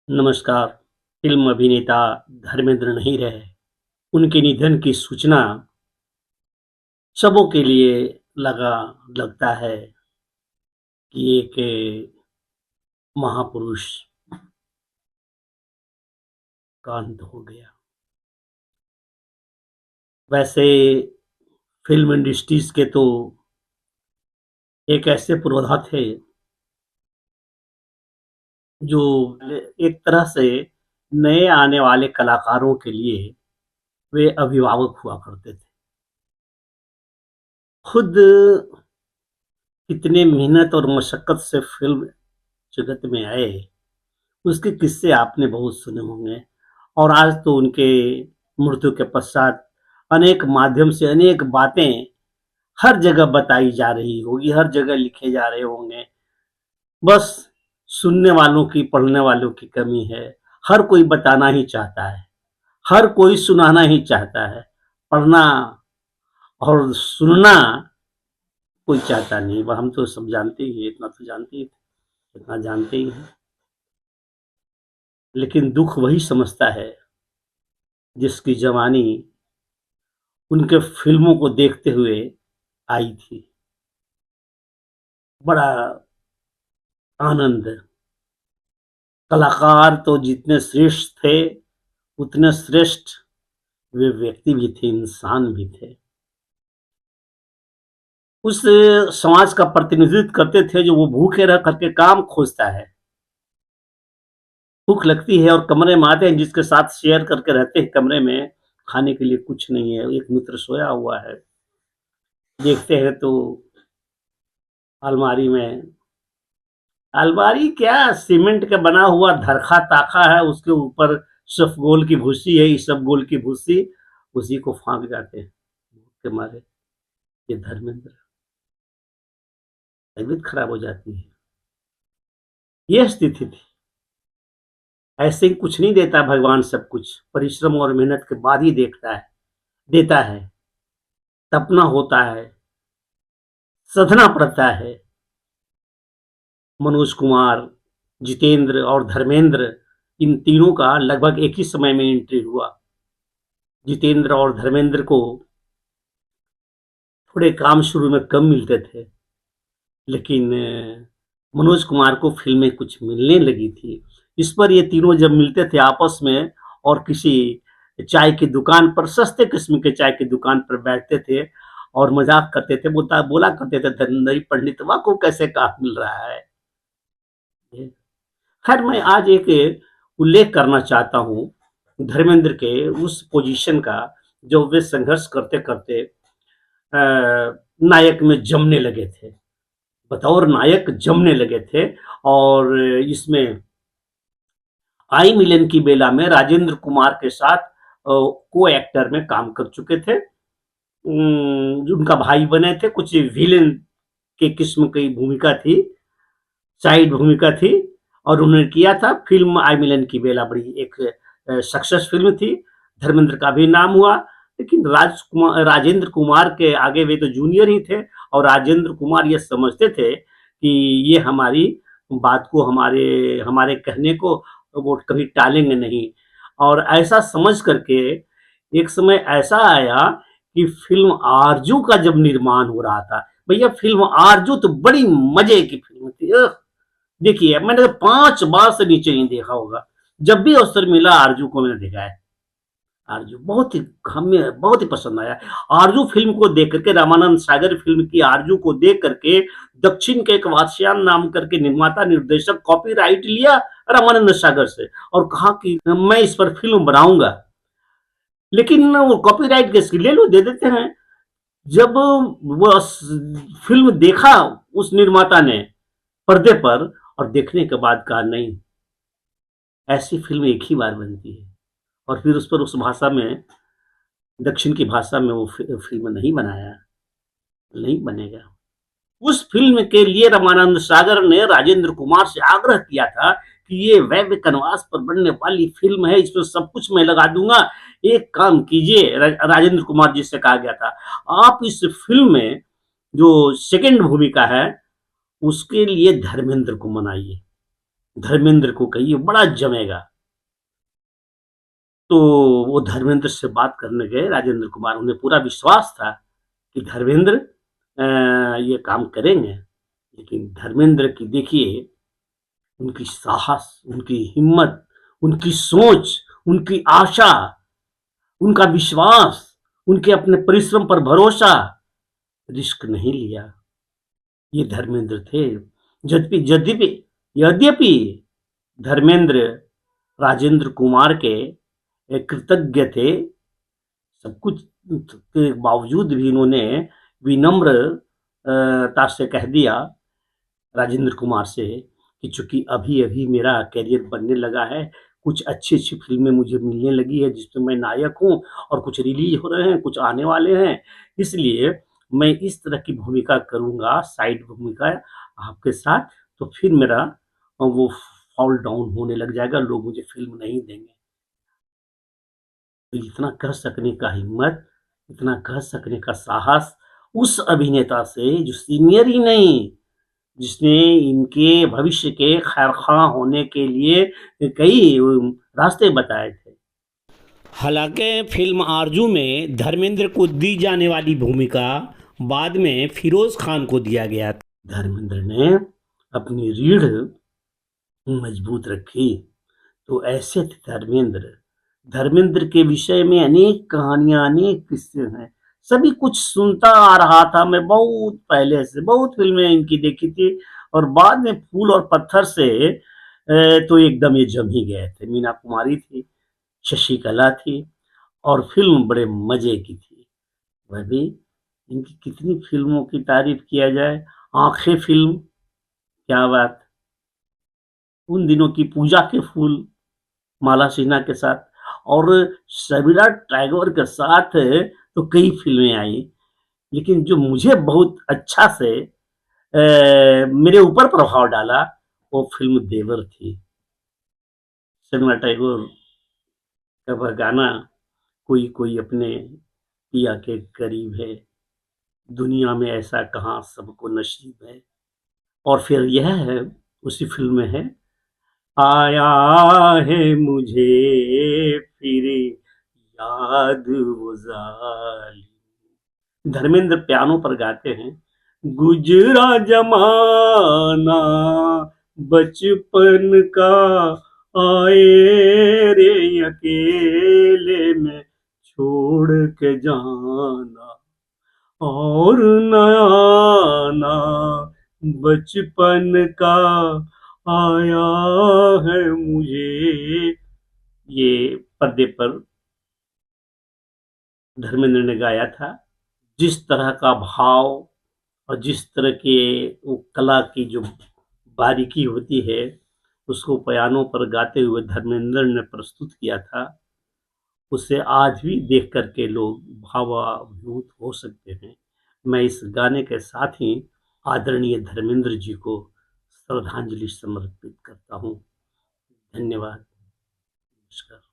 नमस्कार। फिल्म अभिनेता धर्मेंद्र नहीं रहे। उनके निधन की सूचना सबों के लिए लगा लगता है कि एक महापुरुष का अंत हो गया। वैसे फिल्म इंडस्ट्रीज के तो एक ऐसे पुरोधा थे जो एक तरह से नए आने वाले कलाकारों के लिए वे अभिभावक हुआ करते थे। खुद कितने मेहनत और मशक्कत से फिल्म जगत में आए, उसके किस्से आपने बहुत सुने होंगे। और आज तो उनके मृत्यु के पश्चात अनेक माध्यम से अनेक बातें हर जगह बताई जा रही होगी, हर जगह लिखे जा रहे होंगे। बस सुनने वालों की, पढ़ने वालों की कमी है। हर कोई बताना ही चाहता है, हर कोई सुनाना ही चाहता है। पढ़ना और सुनना कोई चाहता नहीं। वह हम तो सब जानते ही हैं, इतना तो जानते ही, इतना जानते ही हैं। लेकिन दुख वही समझता है जिसकी जवानी उनके फिल्मों को देखते हुए आई थी। बड़ा आनंद। कलाकार तो जितने श्रेष्ठ थे उतने श्रेष्ठ वे व्यक्ति भी थे, इंसान भी थे। उस समाज का प्रतिनिधित्व करते थे जो वो भूखे रह करके काम खोजता है। भूख लगती है और कमरे में आते हैं, जिसके साथ शेयर करके रहते हैं कमरे में, खाने के लिए कुछ नहीं है, एक मित्र सोया हुआ है। देखते हैं तो अलमारी में, अलमारी क्या, सीमेंट का बना हुआ धरखा ताखा है, उसके ऊपर इसबगोल की भूसी है, इसबगोल की भूसी, उसी को फाँक जाते हैं भूख के मारे। ये धर्मेंद्र, तबीयत खराब हो जाती है। ये स्थिति थी। ऐसे ही कुछ नहीं देता भगवान, सब कुछ परिश्रम और मेहनत के बाद ही देता है। तपना होता है, सधना पड़ता है। मनोज कुमार, जितेंद्र और धर्मेंद्र, इन तीनों का लगभग एक ही समय में एंट्री हुआ। जितेंद्र और धर्मेंद्र को थोड़े काम शुरू में कम मिलते थे, लेकिन मनोज कुमार को फिल्में कुछ मिलने लगी थी। इस पर ये तीनों जब मिलते थे आपस में और किसी चाय की दुकान पर, सस्ते किस्म के चाय की दुकान पर बैठते थे और मजाक करते थे, बोला करते थे, धर्मेंद्र पंडित वाह को कैसे काम मिल रहा है। खैर, मैं आज एक उल्लेख करना चाहता हूँ धर्मेंद्र के उस पोजीशन का जो वे संघर्ष करते करते नायक में जमने लगे थे, बतौर नायक जमने लगे थे। और इसमें आई मिलन की बेला में राजेंद्र कुमार के साथ को एक्टर में काम कर चुके थे। उनका भाई बने थे, कुछ विलेन के किस्म की भूमिका थी, साइड भूमिका थी, और उन्होंने किया था। फिल्म आई मिलन की बेला बड़ी एक सक्सेस फिल्म थी। धर्मेंद्र का भी नाम हुआ, लेकिन राजेंद्र कुमार के आगे वे तो जूनियर ही थे, और राजेंद्र कुमार ये समझते थे कि ये हमारी बात को, हमारे हमारे कहने को वो कभी टालेंगे नहीं। और ऐसा समझ करके एक समय ऐसा आया कि फिल्म आरजू का जब निर्माण हो रहा था, भैया फिल्म आरजू तो बड़ी मजे की फिल्म थी। देखिए, मैंने 5 बार से नीचे नहीं देखा होगा। जब भी अवसर मिला आरजू को मैंने देखा है। आरजू बहुत ही, हमें बहुत ही पसंद आया। आरजू फिल्म को देख करके, रामानंद सागर फिल्म की आरजू को देख करके, दक्षिण के एक वात्स्यायन नाम करके निर्माता निर्देशक कॉपीराइट लिया रामानंद सागर से और कहा कि मैं इस पर फिल्म बनाऊंगा। लेकिन वो कॉपीराइट के ले लो, दे देते हैं। जब वो फिल्म देखा उस निर्माता ने पर्दे पर, और देखने के बाद कहा नहीं, ऐसी फिल्म एक ही बार बनती है। और फिर उस पर, उस भाषा में, दक्षिण की भाषा में वो फिल्म नहीं बनाया, नहीं बनेगा। उस फिल्म के लिए रामानंद सागर ने राजेंद्र कुमार से आग्रह किया था कि ये वेब कनवास पर बनने वाली फिल्म है, इसमें सब कुछ मैं लगा दूंगा, एक काम कीजिए। राजेंद्र कुमार जी से कहा गया था, आप इस फिल्म में जो सेकंड भूमिका है उसके लिए धर्मेंद्र को मनाइए। धर्मेंद्र को कहिए, बड़ा जमेगा। तो वो धर्मेंद्र से बात करने गए राजेंद्र कुमार, उन्हें पूरा विश्वास था कि धर्मेंद्र ये काम करेंगे। लेकिन धर्मेंद्र की देखिए, उनकी साहस, उनकी हिम्मत, उनकी सोच, उनकी आशा, उनका विश्वास, उनके अपने परिश्रम पर भरोसा, रिस्क नहीं लिया। ये धर्मेंद्र थे। यद्यपि यद्यपि धर्मेंद्र राजेंद्र कुमार के कृतज्ञ थे, सब कुछ के बावजूद भी इन्होंने विनम्रता से कह दिया राजेंद्र कुमार से कि चूंकि अभी अभी मेरा करियर बनने लगा है, कुछ अच्छी अच्छी फिल्में मुझे मिलने लगी है जिसमें मैं नायक हूँ, और कुछ रिलीज हो रहे हैं, कुछ आने वाले हैं, इसलिए मैं इस तरह की भूमिका करूंगा, साइड भूमिका आपके साथ, तो फिर मेरा वो फॉल डाउन होने लग जाएगा, लोग मुझे फिल्म नहीं देंगे। तो इतना कह सकने का हिम्मत, इतना कह सकने का साहस उस अभिनेता से जो सीनियर ही नहीं, जिसने इनके भविष्य के खैरख्वाह होने के लिए कई रास्ते बताए थे। हालांकि फिल्म आरजू में धर्मेंद्र को दी जाने वाली भूमिका बाद में फिरोज खान को दिया गया था। धर्मेंद्र ने अपनी रीढ़ मजबूत रखी। तो ऐसे थे धर्मेंद्र। धर्मेंद्र के विषय में अनेक कहानियां, अनेक किस्से हैं। सभी कुछ सुनता आ रहा था मैं बहुत पहले से, बहुत फिल्में इनकी देखी थी, और बाद में फूल और पत्थर से तो एकदम ये जम ही गए थे। मीना कुमारी थी, शशिकला थी, और फिल्म बड़े मजे की थी। वह भी, इनकी कितनी फिल्मों की तारीफ किया जाए। आंखें फिल्म, क्या बात, उन दिनों की पूजा के फूल माला सिन्हा के साथ, और सबीरा टैगोर के साथ तो कई फिल्में आई। लेकिन जो मुझे बहुत अच्छा से मेरे ऊपर प्रभाव डाला, वो फिल्म देवर थी। सबीरा टैगोर का वह गाना, कोई कोई अपने पिया के करीब है, दुनिया में ऐसा कहाँ सबको नसीब है। और फिर यह है, उसी फिल्म में है, आया है मुझे फिर याद वो जालिम। धर्मेंद्र पियानो पर गाते हैं, गुजरा जमाना बचपन का, आए रे अकेले में छोड़ के जाना, और नया ना बचपन का आया है मुझे। ये पर्दे पर धर्मेंद्र ने गाया था। जिस तरह का भाव और जिस तरह के वो कला की जो बारीकी होती है, उसको पियानो पर गाते हुए धर्मेंद्र ने प्रस्तुत किया था, उसे आज भी देख करके लोग भावाभिभूत हो सकते हैं। मैं इस गाने के साथ ही आदरणीय धर्मेंद्र जी को श्रद्धांजलि समर्पित करता हूँ। धन्यवाद। नमस्कार।